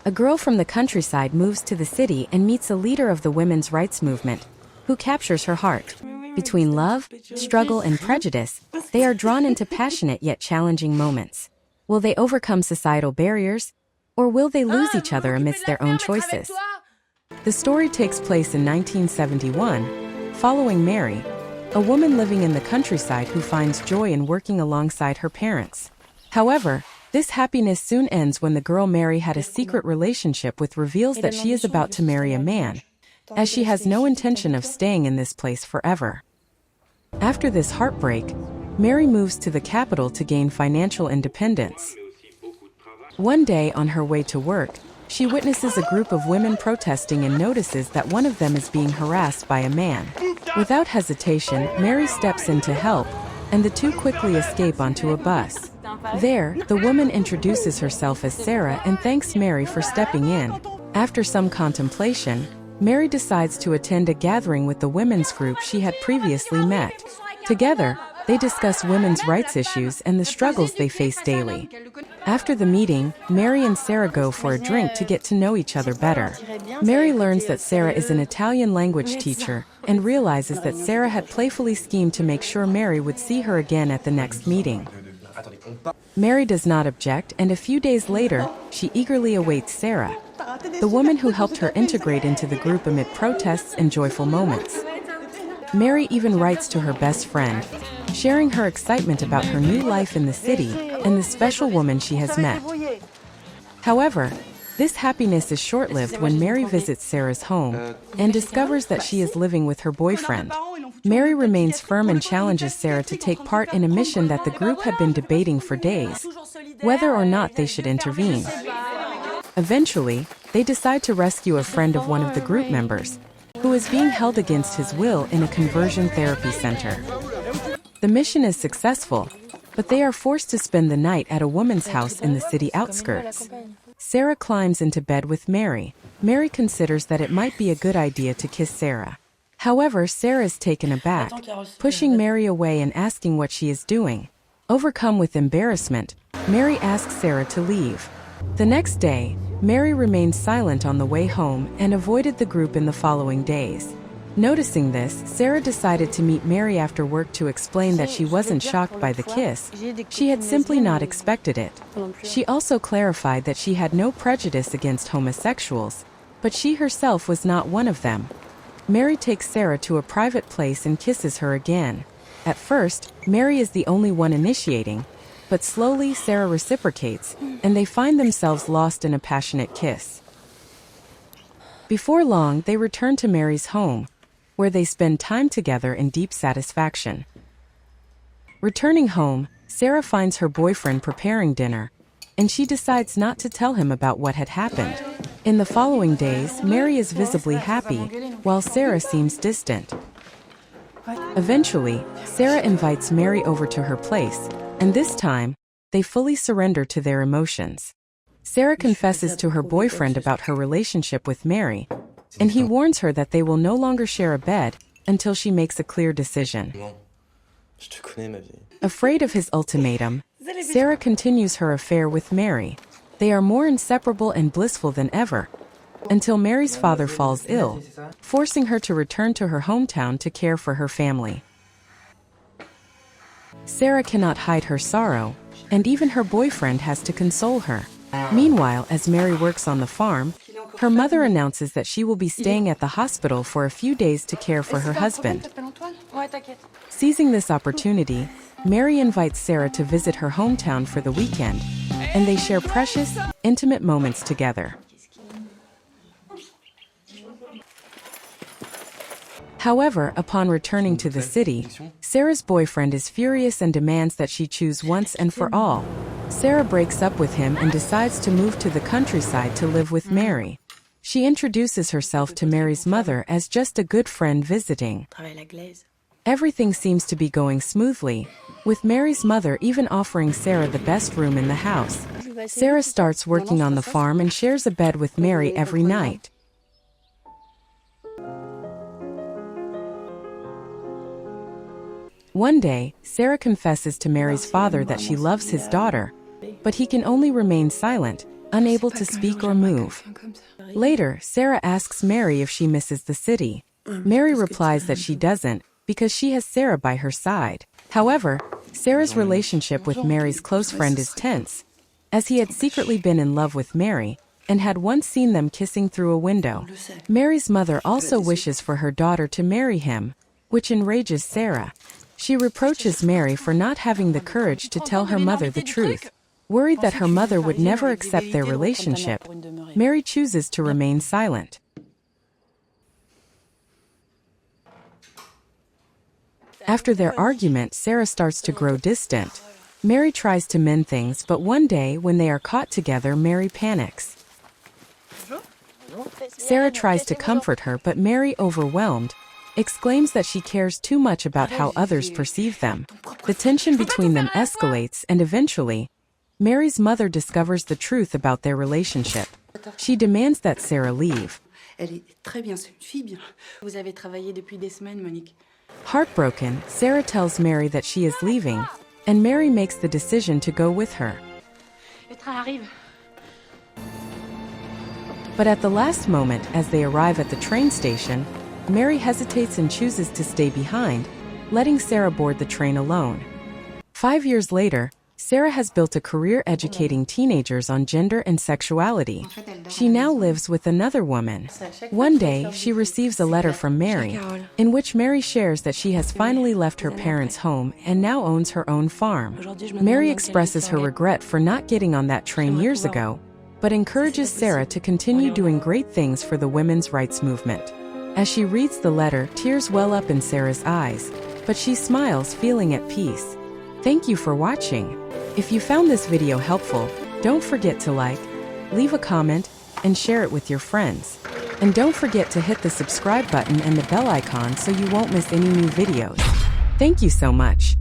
A girl from the countryside moves to the city and meets a leader of the women's rights movement, who captures her heart. Between love, struggle, and prejudice, they are drawn into passionate yet challenging moments. Will they overcome societal barriers, or will they lose each other amidst their own choices? The story takes place in 1971, following Mary, a woman living in the countryside who finds joy in working alongside her parents. However, this happiness soon ends when the girl Mary had a secret relationship with reveals that she is about to marry a man, as she has no intention of staying in this place forever. After this heartbreak, Mary moves to the capital to gain financial independence. One day on her way to work, she witnesses a group of women protesting and notices that one of them is being harassed by a man. Without hesitation, Mary steps in to help, and the two quickly escape onto a bus. There, the woman introduces herself as Sarah and thanks Mary for stepping in. After some contemplation, Mary decides to attend a gathering with the women's group she had previously met. Together, they discuss women's rights issues and the struggles they face daily. After the meeting, Mary and Sarah go for a drink to get to know each other better. Mary learns that Sarah is an Italian language teacher and realizes that Sarah had playfully schemed to make sure Mary would see her again at the next meeting. Mary does not object, and a few days later, she eagerly awaits Sarah, the woman who helped her integrate into the group amid protests and joyful moments. Mary even writes to her best friend, sharing her excitement about her new life in the city and the special woman she has met. However, this happiness is short-lived when Mary visits Sarah's home and discovers that she is living with her boyfriend. Mary remains firm and challenges Sarah to take part in a mission that the group had been debating for days, whether or not they should intervene. Eventually, they decide to rescue a friend of one of the group members, who is being held against his will in a conversion therapy center. The mission is successful, but they are forced to spend the night at a woman's house in the city outskirts. Sarah climbs into bed with Mary. Mary considers that it might be a good idea to kiss Sarah. However, Sarah is taken aback, pushing Mary away and asking what she is doing. Overcome with embarrassment, Mary asks Sarah to leave. The next day, Mary remained silent on the way home and avoided the group in the following days. Noticing this, Sarah decided to meet Mary after work to explain that she wasn't shocked by the kiss. She had simply not expected it. She also clarified that she had no prejudice against homosexuals, but she herself was not one of them. Mary takes Sarah to a private place and kisses her again. At first, Mary is the only one initiating, but slowly Sarah reciprocates, and they find themselves lost in a passionate kiss. Before long, they return to Mary's home, where they spend time together in deep satisfaction. Returning home, Sarah finds her boyfriend preparing dinner, and she decides not to tell him about what had happened. In the following days, Mary is visibly happy, while Sarah seems distant. Eventually, Sarah invites Mary over to her place, and this time, they fully surrender to their emotions. Sarah confesses to her boyfriend about her relationship with Mary, and he warns her that they will no longer share a bed until she makes a clear decision. Afraid of his ultimatum, Sarah continues her affair with Mary. They are more inseparable and blissful than ever, until Mary's father falls ill, forcing her to return to her hometown to care for her family. Sarah cannot hide her sorrow, and even her boyfriend has to console her. Meanwhile, as Mary works on the farm, her mother announces that she will be staying at the hospital for a few days to care for her husband. Seizing this opportunity, Mary invites Sarah to visit her hometown for the weekend, and they share precious, intimate moments together. However, upon returning to the city, Sarah's boyfriend is furious and demands that she choose once and for all. Sarah breaks up with him and decides to move to the countryside to live with Mary. She introduces herself to Mary's mother as just a good friend visiting. Everything seems to be going smoothly, with Mary's mother even offering Sarah the best room in the house. Sarah starts working on the farm and shares a bed with Mary every night. One day, Sarah confesses to Mary's father that she loves his daughter, but he can only remain silent, unable to speak or move. Later, Sarah asks Mary if she misses the city. Mary replies that she doesn't, because she has Sarah by her side. However, Sarah's relationship with Mary's close friend is tense, as he had secretly been in love with Mary and had once seen them kissing through a window. Mary's mother also wishes for her daughter to marry him, which enrages Sarah. She reproaches Mary for not having the courage to tell her mother the truth. Worried that her mother would never accept their relationship, Mary chooses to remain silent. After their argument, Sarah starts to grow distant. Mary tries to mend things, but one day, when they are caught together, Mary panics. Sarah tries to comfort her, but Mary, overwhelmed, exclaims that she cares too much about how others perceive them. The tension between them escalates, and eventually, Mary's mother discovers the truth about their relationship. She demands that Sarah leave. Heartbroken, Sarah tells Mary that she is leaving, and Mary makes the decision to go with her. But at the last moment, as they arrive at the train station, Mary hesitates and chooses to stay behind, letting Sarah board the train alone. 5 years later, Sarah has built a career educating teenagers on gender and sexuality. She now lives with another woman. One day, she receives a letter from Mary, in which Mary shares that she has finally left her parents' home and now owns her own farm. Mary expresses her regret for not getting on that train years ago, but encourages Sarah to continue doing great things for the women's rights movement. As she reads the letter, tears well up in Sarah's eyes, but she smiles, feeling at peace. Thank you for watching. If you found this video helpful, don't forget to like, leave a comment, and share it with your friends. And don't forget to hit the subscribe button and the bell icon so you won't miss any new videos. Thank you so much.